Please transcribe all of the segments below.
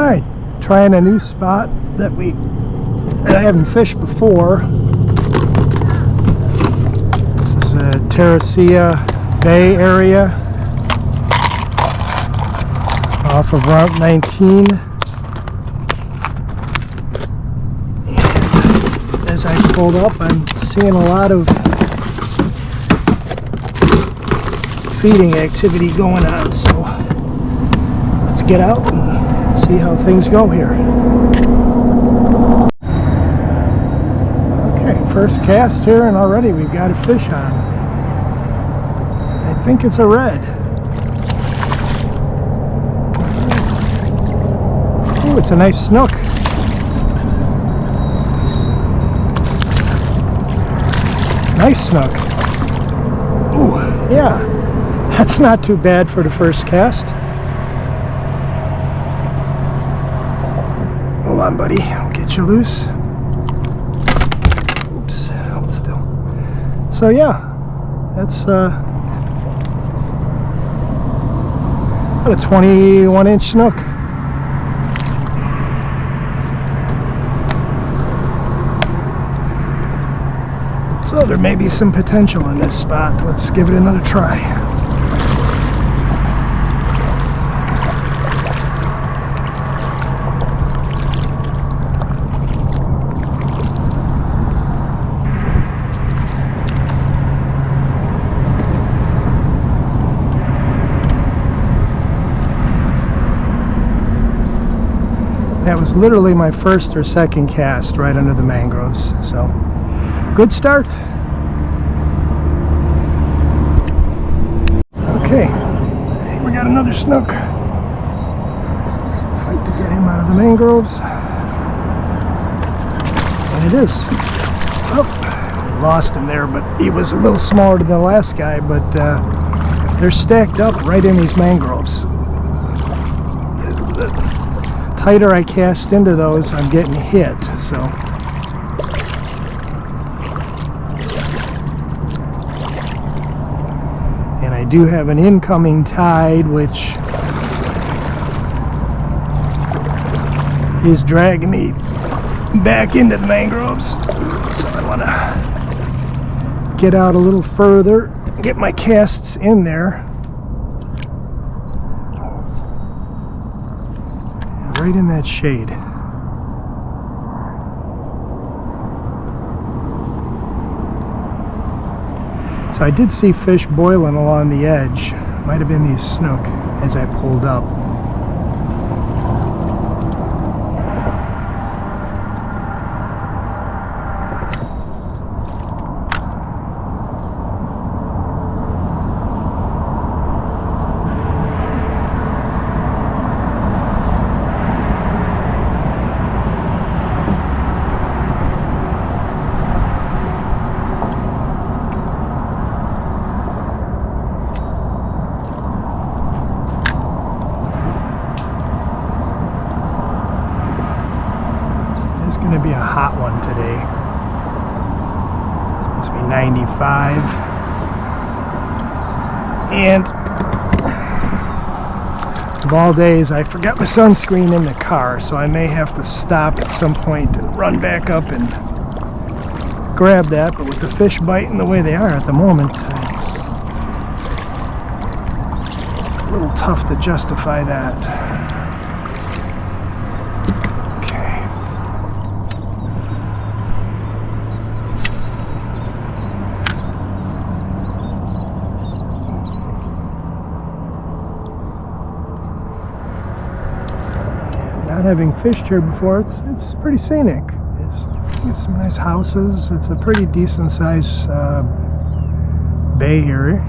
Alright, trying a new spot that I haven't fished before. This is a Terra Ceia Bay area off of Route 19. And as I pulled up, I'm seeing a lot of feeding activity going on, so let's get out and see how things go here. Okay, first cast here, and already we've got a fish on. I think it's a red. Oh, it's a nice snook. Nice snook. Oh, yeah. That's not too bad for the first cast. Hold on, buddy. I'll get you loose. Oops. Hold still. So yeah, that's about a 21-inch snook. So there may be some potential in this spot. Let's give it another try. That was literally my first or second cast right under the mangroves, so good start. Okay, we got another snook. Fight to get him out of the mangroves. And it is. Oh, lost him there, but he was a little smaller than the last guy, but they're stacked up right in these mangroves. The tighter I cast into those, I'm getting hit, so. And I do have an incoming tide, which is dragging me back into the mangroves. So I want to get out a little further, get my casts in there. Right in that shade. So I did see fish boiling along the edge. Might have been these snook as I pulled up. Going to be a hot one today. It's supposed to be 95, and of all days I forgot my sunscreen in the car, so I may have to stop at some point and run back up and grab that. But with the fish biting the way they are at the moment, it's a little tough to justify that. Not having fished here before, it's pretty scenic. It's some nice houses. It's a pretty decent sized bay here.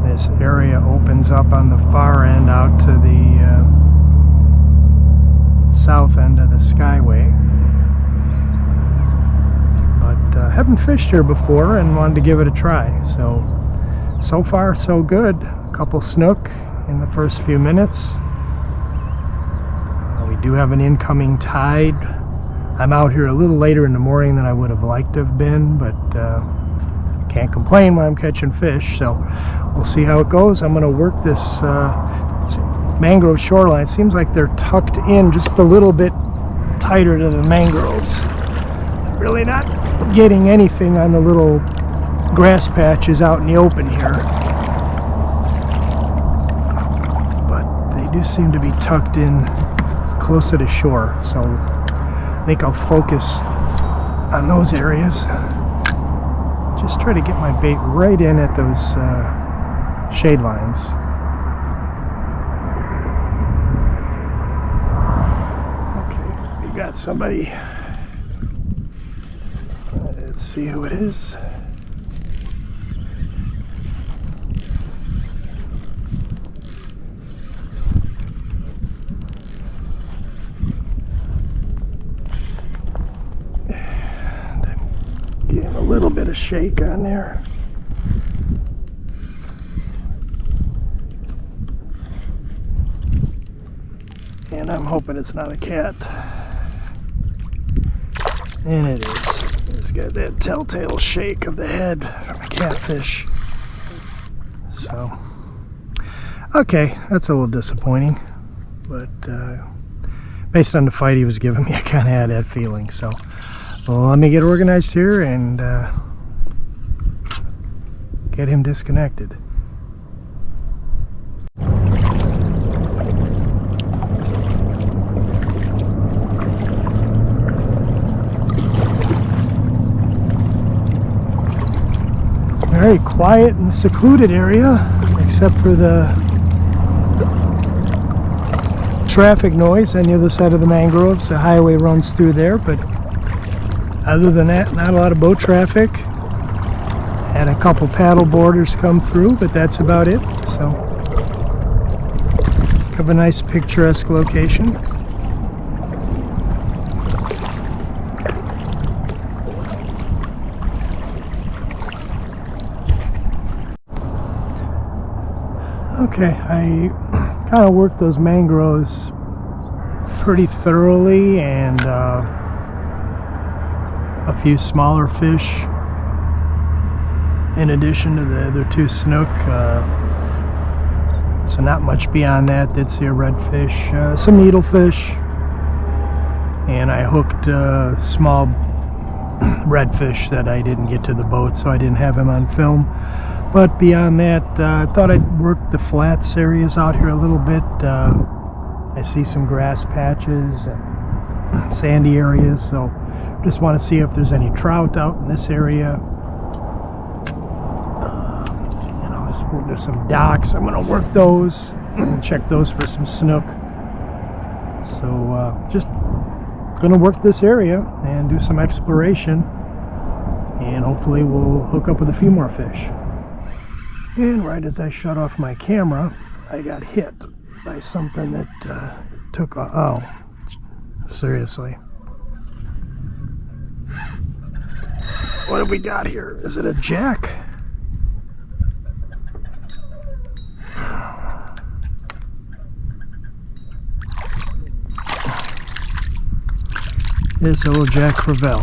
This area opens up on the far end out to the south end of the Skyway. But haven't fished here before and wanted to give it a try. So far so good. A couple snook in the first few minutes. We do have an incoming tide. I'm out here a little later in the morning than I would have liked to have been, but can't complain when I'm catching fish. So we'll see how it goes. I'm going to work this mangrove shoreline. It seems like they're tucked in just a little bit tighter to the mangroves. Really not getting anything on the little grass patches out in the open here. But they do seem to be tucked in close to the shore. So I think I'll focus on those areas. Just try to get my bait right in at those shade lines. Okay, we got somebody. Let's see who it is. And I'm getting a little bit of shake on there. And I'm hoping it's not a cat. And it is. It's got that telltale shake of the head from a catfish. So, okay, that's a little disappointing. But based on the fight he was giving me, I kind of had that feeling. So, well, let me get organized here and get him disconnected. Very quiet and secluded area, except for the traffic noise on the other side of the mangroves. The highway runs through there, but other than that, not a lot of boat traffic. Had a couple paddle boarders come through, but that's about it. So, have a nice picturesque location. Okay, I kind of worked those mangroves pretty thoroughly, and a few smaller fish in addition to the other two snook. So not much beyond that. Did see a redfish, some needlefish, and I hooked a small redfish that I didn't get to the boat, so I didn't have him on film. But beyond that, I thought I'd work the flats areas out here a little bit. I see some grass patches and sandy areas, so just want to see if there's any trout out in this area. There's some docks. I'm going to work those and check those for some snook. So just going to work this area and do some exploration, and hopefully we'll hook up with a few more fish. And right as I shut off my camera, I got hit by something that took a... Oh, seriously. What have we got here? Is it a jack? It's a little Jack Crevel,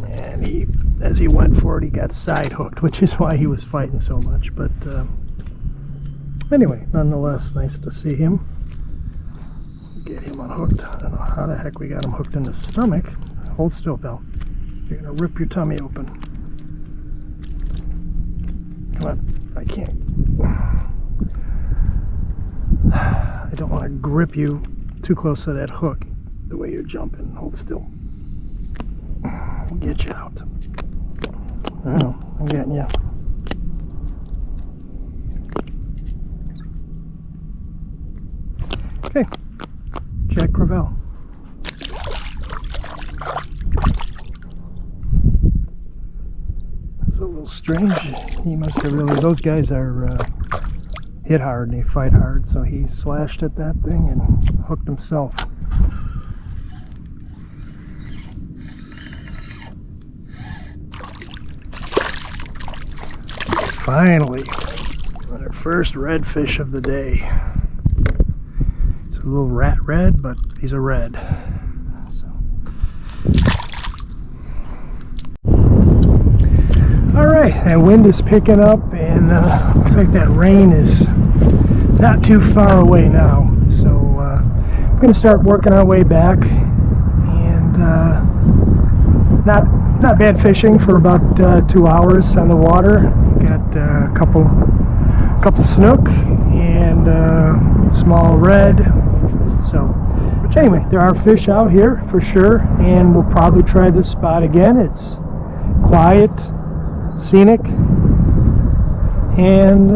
and as he went for it, he got side hooked, which is why he was fighting so much. But anyway, nonetheless, nice to see him. Get him unhooked. I don't know how the heck we got him hooked in the stomach. Hold still, pal. You're gonna rip your tummy open. Come on, I can't. I don't want to grip you too close to that hook. The way you're jumping. Hold still. We'll get you out. Oh, I'm getting you. Okay. Jack Crevel. That's a little strange. He must have really... Those guys are hit hard and they fight hard, so he slashed at that thing and hooked himself. Finally, our first redfish of the day. It's a little rat red, but he's a red. So. All right, that wind is picking up, and looks like that rain is not too far away now. So we're going to start working our way back, and not bad fishing for about 2 hours on the water. Got a couple snook and small red. So anyway, there are fish out here for sure, and we'll probably try this spot again. It's quiet, scenic, and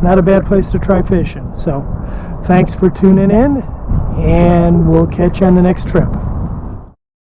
not a bad place to try fishing. So thanks for tuning in, and we'll catch you on the next trip.